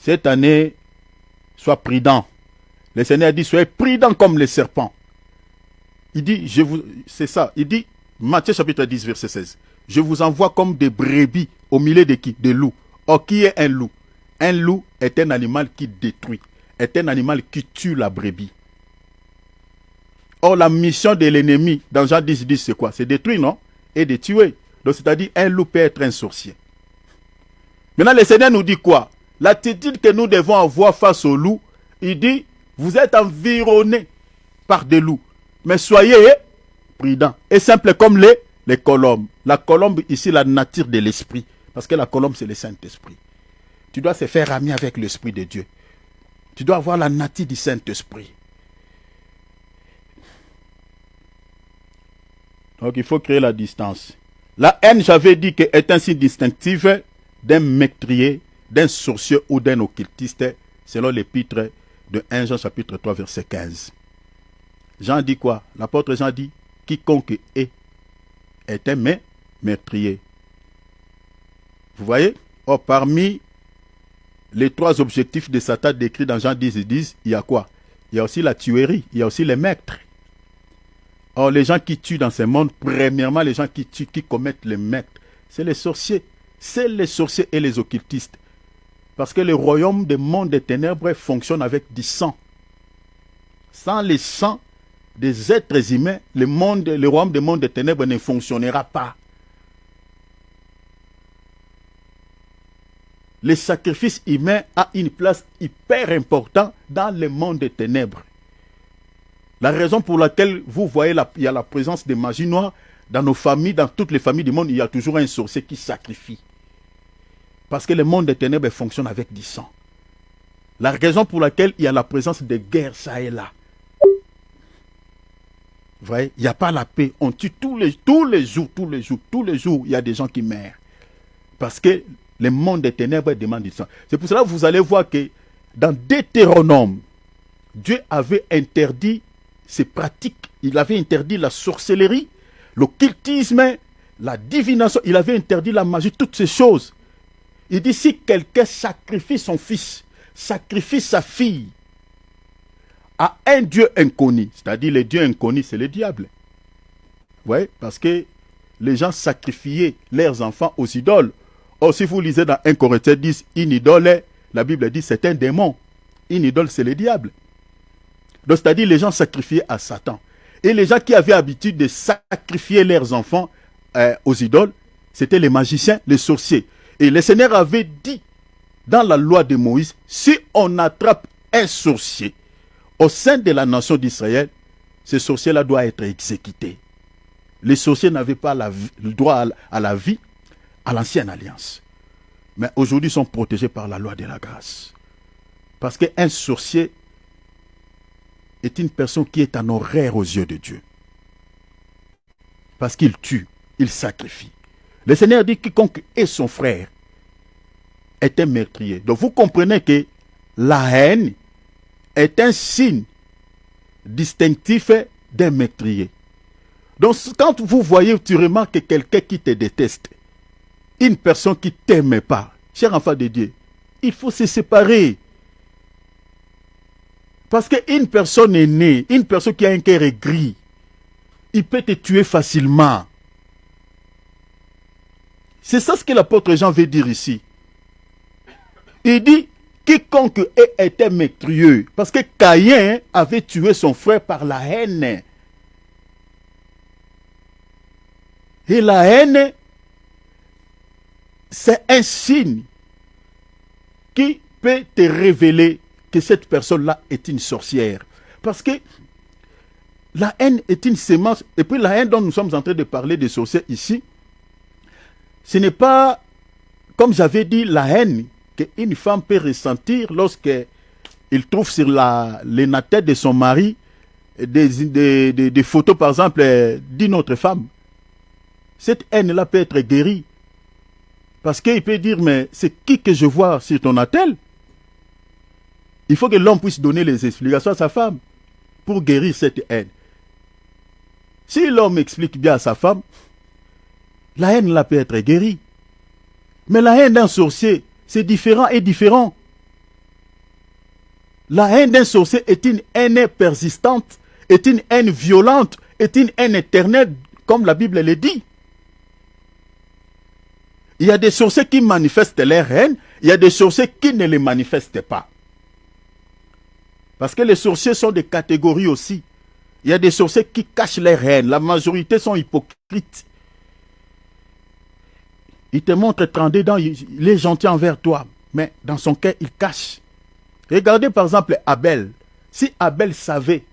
Cette année, sois prudent. Le Seigneur dit, soyez prudent comme les serpents. Il dit, c'est ça, il dit, Matthieu chapitre 10, verset 16. Je vous envoie comme des brebis au milieu de qui? Des loups. Or, qui est un loup? Un loup est un animal qui détruit, est un animal qui tue la brebis. Or, la mission de l'ennemi dans Jean 10, 10, c'est quoi? C'est détruire, non? Et de tuer. Donc, c'est-à-dire, un loup peut être un sorcier. Maintenant, le Seigneur nous dit quoi? L'attitude que nous devons avoir face au loup, il dit, vous êtes environnés par des loups, mais soyez prudents et simples comme les colombes. La colombe, ici, la nature de l'esprit, parce que la colombe, c'est le Saint-Esprit. Tu dois se faire ami avec l'Esprit de Dieu. Tu dois avoir la nature du Saint-Esprit. Donc, il faut créer la distance. La haine, j'avais dit, que est un signe distinctif d'un meurtrier, d'un sorcier ou d'un occultiste, selon l'épître de 1 Jean chapitre 3, verset 15. Jean dit quoi? L'apôtre Jean dit, quiconque est un meurtrier. Vous voyez? Or, parmi les trois objectifs de Satan décrits dans Jean 10 et 10, il y a quoi? Il y a aussi la tuerie, il y a aussi les meurtres. Or, les gens qui tuent dans ce monde, premièrement, les gens qui tuent, qui commettent les meurtres, c'est les sorciers. C'est les sorciers et les occultistes. Parce que le royaume des mondes des ténèbres fonctionne avec du sang. Sans le sang des êtres humains, le royaume des mondes des ténèbres ne fonctionnera pas. Le sacrifice humain a une place hyper importante dans le monde des ténèbres. La raison pour laquelle vous voyez il y a la présence de magie noire dans nos familles, dans toutes les familles du monde, il y a toujours un sorcier qui sacrifie. Parce que le monde des ténèbres fonctionne avec du sang. La raison pour laquelle il y a la présence de guerres, ça et là. Vous voyez, il n'y a pas la paix. On tue tous les jours, il y a des gens qui meurent. Parce que le monde des ténèbres demande du sang. C'est pour cela que vous allez voir que dans Deutéronome, Dieu avait interdit ces pratiques. Il avait interdit la sorcellerie, l'occultisme, la divination. Il avait interdit la magie, toutes ces choses. Il dit, si quelqu'un sacrifie son fils, sacrifie sa fille à un Dieu inconnu, c'est-à-dire le Dieu inconnu, c'est le diable. Vous voyez, parce que les gens sacrifiaient leurs enfants aux idoles. Or, si vous lisez dans 1 Corinthiens 10, une idole, la Bible dit c'est un démon. Une idole, c'est le diable. Donc, c'est-à-dire les gens sacrifiaient à Satan. Et les gens qui avaient l'habitude de sacrifier leurs enfants aux idoles, c'était les magiciens, les sorciers. Et le Seigneur avait dit dans la loi de Moïse, si on attrape un sorcier au sein de la nation d'Israël, ce sorcier-là doit être exécuté. Les sorciers n'avaient pas le droit à la vie à l'ancienne alliance. Mais aujourd'hui, ils sont protégés par la loi de la grâce. Parce qu'un sorcier est une personne qui est en horreur aux yeux de Dieu. Parce qu'il tue, il sacrifie. Le Seigneur dit quiconque est son frère est un meurtrier. Donc vous comprenez que la haine est un signe distinctif d'un meurtrier. Donc quand vous voyez, tu remarques quelqu'un qui te déteste, une personne qui ne t'aime pas, cher enfant de Dieu, il faut se séparer. Parce qu'une personne est née, une personne qui a un cœur gris, il peut te tuer facilement. C'est ça ce que l'apôtre Jean veut dire ici. Il dit, quiconque est un meurtrier. Parce que Caïn avait tué son frère par la haine. Et la haine, c'est un signe qui peut te révéler que cette personne-là est une sorcière. Parce que la haine est une sémence. Et puis la haine dont nous sommes en train de parler des sorciers ici, ce n'est pas, comme j'avais dit, la haine qu'une femme peut ressentir lorsqu'il trouve sur la tête de son mari des photos, par exemple, d'une autre femme. Cette haine-là peut être guérie. Parce qu'il peut dire, mais c'est qui que je vois sur ton attel? Il faut que l'homme puisse donner les explications à sa femme pour guérir cette haine. Si l'homme explique bien à sa femme, la haine là peut être guérie. Mais la haine d'un sorcier, c'est différent et différent. La haine d'un sorcier est une haine persistante, est une haine violente, est une haine éternelle, comme la Bible le dit. Il y a des sorciers qui manifestent leur haine, il y a des sorciers qui ne les manifestent pas. Parce que les sorciers sont des catégories aussi. Il y a des sorciers qui cachent leur haine. La majorité sont hypocrites. Il te montre 32 dents, il est gentil envers toi, mais dans son cœur, il cache. Regardez par exemple Abel. Si Abel savait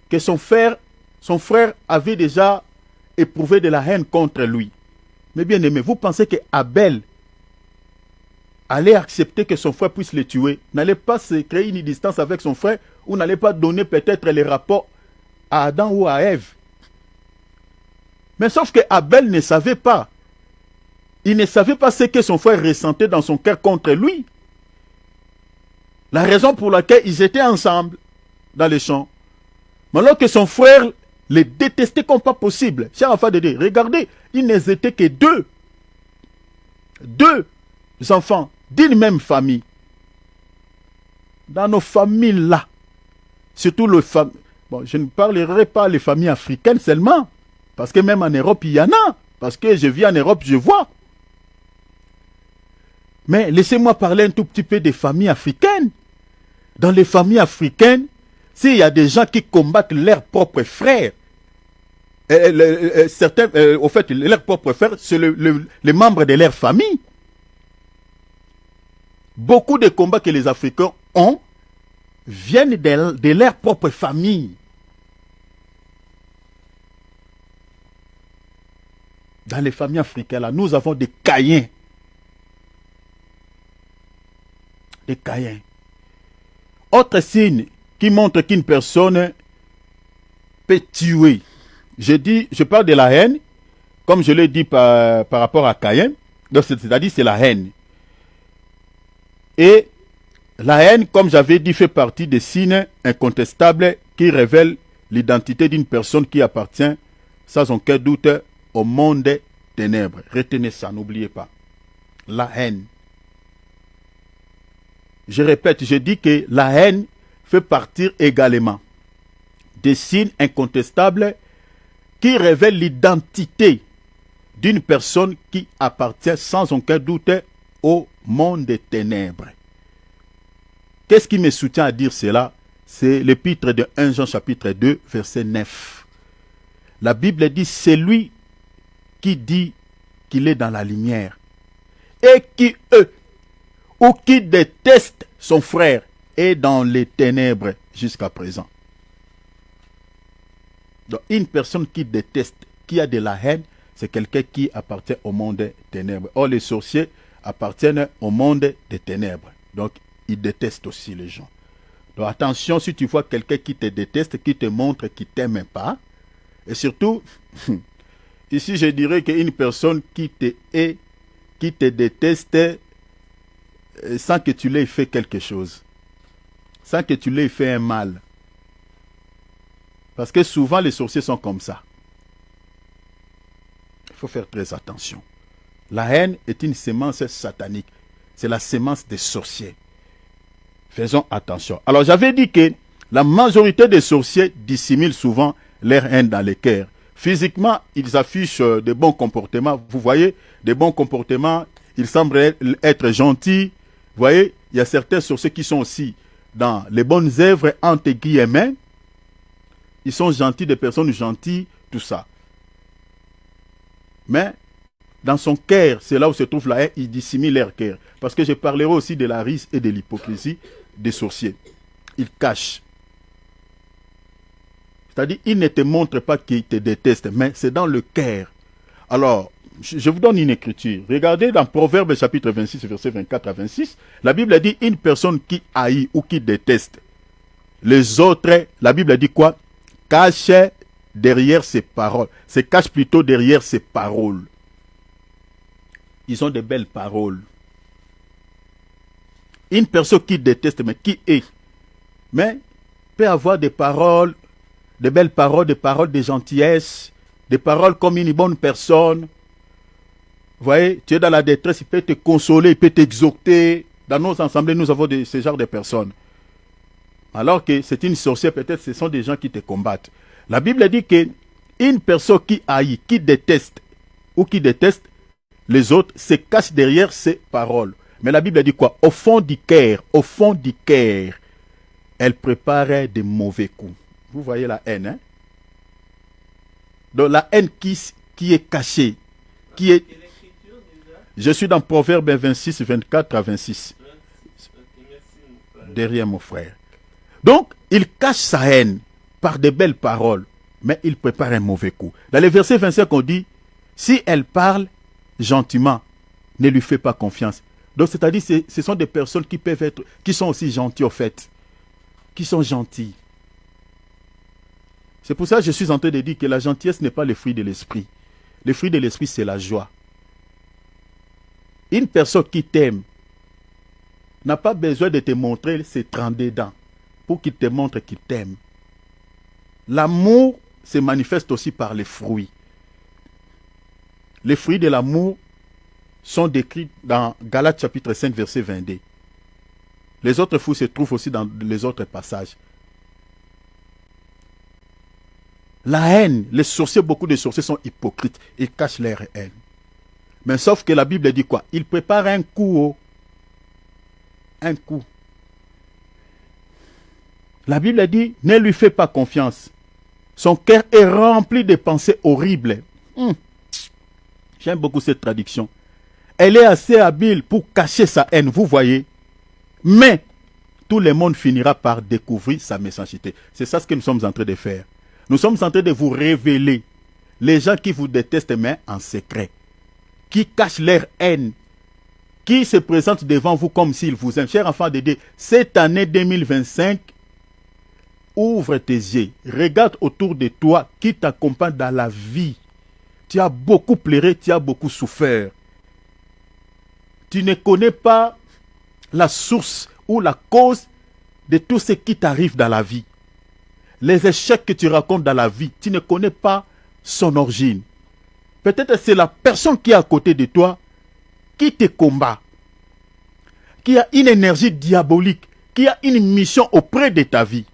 que son frère avait déjà éprouvé de la haine contre lui, mais bien aimé, vous pensez que Abel allait accepter que son frère puisse le tuer, n'allait pas se créer une distance avec son frère, ou n'allait pas donner peut-être les rapports à Adam ou à Ève. Mais sauf que Abel ne savait pas. Il ne savait pas ce que son frère ressentait dans son cœur contre lui. La raison pour laquelle ils étaient ensemble dans les champs. Mais alors que son frère les détestait comme pas possible. Cher enfant de Dieu, regardez, ils n'étaient que deux. Deux enfants d'une même famille. Dans nos familles-là, surtout les familles, bon, je ne parlerai pas des familles africaines seulement, parce que même en Europe, il y en a. Parce que je vis en Europe, je vois. Mais laissez-moi parler un tout petit peu des familles africaines. Dans les familles africaines, s'il y a des gens qui combattent leurs propres frères, certains, au fait, leurs propres frères, c'est les membres de leur famille. Beaucoup de combats que les Africains ont viennent de leur propre famille. Dans les familles africaines, là, nous avons des Caïns. Des Caïns. Autre signe qui montre qu'une personne peut tuer. Je parle de la haine, comme je l'ai dit par rapport à Caïn. C'est-à-dire c'est la haine. Et la haine, comme j'avais dit, fait partie des signes incontestables qui révèlent l'identité d'une personne qui appartient, sans aucun doute, au monde des ténèbres. Retenez ça, n'oubliez pas. La haine. Je répète, je dis que la haine fait partie également des signes incontestables qui révèlent l'identité d'une personne qui appartient sans aucun doute au monde des ténèbres. Qu'est-ce qui me soutient à dire cela? C'est l'épître de 1 Jean chapitre 2, verset 9. La Bible dit, c'est lui qui dit qu'il est dans la lumière et qui ou qui déteste son frère est dans les ténèbres jusqu'à présent. Donc, une personne qui déteste, qui a de la haine, c'est quelqu'un qui appartient au monde des ténèbres. Or, les sorciers appartiennent au monde des ténèbres. Donc, ils détestent aussi les gens. Donc, attention, si tu vois quelqu'un qui te déteste, qui te montre qu'il ne t'aime pas, et surtout, ici, je dirais qu'une personne qui te hait, qui te déteste, sans que tu l'aies fait quelque chose, sans que tu l'aies fait un mal. Parce que souvent, les sorciers sont comme ça. Il faut faire très attention. La haine est une sémence satanique. C'est la sémence des sorciers. Faisons attention. Alors, j'avais dit que la majorité des sorciers dissimulent souvent leur haine dans les cœurs. Physiquement, ils affichent de bons comportements. Vous voyez, des bons comportements. Ils semblent être gentils. Vous voyez, il y a certains sorciers qui sont aussi dans les bonnes œuvres, entre guillemets. Ils sont gentils, des personnes gentilles, tout ça. Mais, dans son cœur, c'est là où se trouve la haine, ils dissimulent leur cœur. Parce que je parlerai aussi de la rise et de l'hypocrisie des sorciers. Ils cachent. C'est-à-dire, ils ne te montrent pas qu'ils te détestent, mais c'est dans le cœur. Alors, je vous donne une écriture. Regardez dans Proverbes chapitre 26, verset 24 à 26. La Bible dit, une personne qui haït ou qui déteste les autres, la Bible dit quoi? Cache derrière ses paroles. Se cache plutôt derrière ses paroles. Ils ont de belles paroles. Une personne qui déteste, mais qui est, mais peut avoir des paroles, de belles paroles, des paroles de gentillesse, des paroles comme une bonne personne. Vous voyez, tu es dans la détresse, il peut te consoler, il peut t'exhorter. Dans nos assemblées, nous avons ce genre de personnes. Alors que c'est une sorcière, peut-être ce sont des gens qui te combattent. La Bible dit que une personne qui haït, qui déteste, ou qui déteste les autres, se cache derrière ses paroles. Mais la Bible dit quoi? Au fond du cœur, elle préparait de mauvais coups. Vous voyez la haine, hein? Donc la haine qui est cachée, qui est... Je suis dans Proverbe 26, 24 à 26. Derrière mon frère. Donc, il cache sa haine par de belles paroles, mais il prépare un mauvais coup. Dans le verset 25, on dit, si elle parle gentiment, ne lui fais pas confiance. Donc, c'est-à-dire, ce sont des personnes qui peuvent être, qui sont aussi gentilles au fait, qui sont gentilles. C'est pour ça que je suis en train de dire que la gentillesse n'est pas le fruit de l'esprit. Le fruit de l'esprit, c'est la joie. Une personne qui t'aime n'a pas besoin de te montrer ses 32 dents pour qu'il te montre qu'il t'aime. L'amour se manifeste aussi par les fruits. Les fruits de l'amour sont décrits dans Galates chapitre 5, verset 22. Les autres fruits se trouvent aussi dans les autres passages. La haine, les sorciers, beaucoup de sorciers sont hypocrites. Ils cachent leur haine. Mais sauf que la Bible dit quoi? Ils préparent un coup. Un coup. La Bible dit, ne lui fais pas confiance. Son cœur est rempli de pensées horribles. J'aime beaucoup cette traduction. Elle est assez habile pour cacher sa haine, vous voyez. Mais tout le monde finira par découvrir sa méchanceté. C'est ça ce que nous sommes en train de faire. Nous sommes en train de vous révéler les gens qui vous détestent, mais en secret, qui cachent leur haine, qui se présentent devant vous comme s'ils vous aiment. Chers enfants de Dieu, cette année 2025, ouvre tes yeux, regarde autour de toi qui t'accompagne dans la vie. Tu as beaucoup pleuré, tu as beaucoup souffert. Tu ne connais pas la source ou la cause de tout ce qui t'arrive dans la vie. Les échecs que tu racontes dans la vie, tu ne connais pas son origine. Peut-être c'est la personne qui est à côté de toi qui te combat, qui a une énergie diabolique, qui a une mission auprès de ta vie.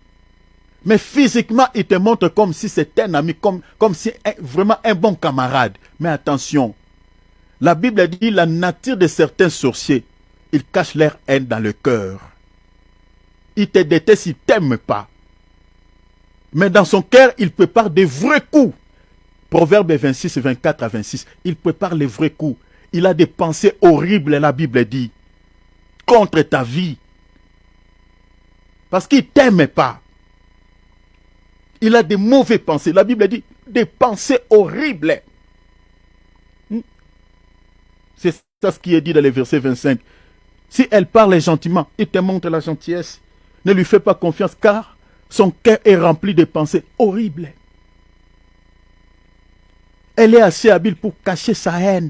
Mais physiquement, il te montre comme si c'était un ami, comme si vraiment un bon camarade. Mais attention, la Bible dit la nature de certains sorciers, ils cachent leur haine dans le cœur. Ils te détestent, ils ne t'aiment pas. Mais dans son cœur, il prépare des vrais coups. Proverbe 26, 24 à 26, il prépare les vrais coups. Il a des pensées horribles, la Bible dit, contre ta vie. Parce qu'il ne t'aime pas. Il a des mauvaises pensées. La Bible dit des pensées horribles. C'est ça ce qui est dit dans le verset 25. Si elle parle gentiment, il te montre la gentillesse. Ne lui fais pas confiance car son cœur est rempli de pensées horribles. Elle est assez habile pour cacher sa haine.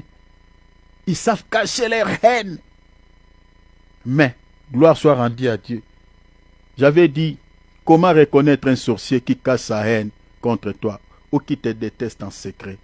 Ils savent cacher leur haine. Mais, gloire soit rendue à Dieu. J'avais dit, comment reconnaître un sorcier qui cache sa haine contre toi ou qui te déteste en secret?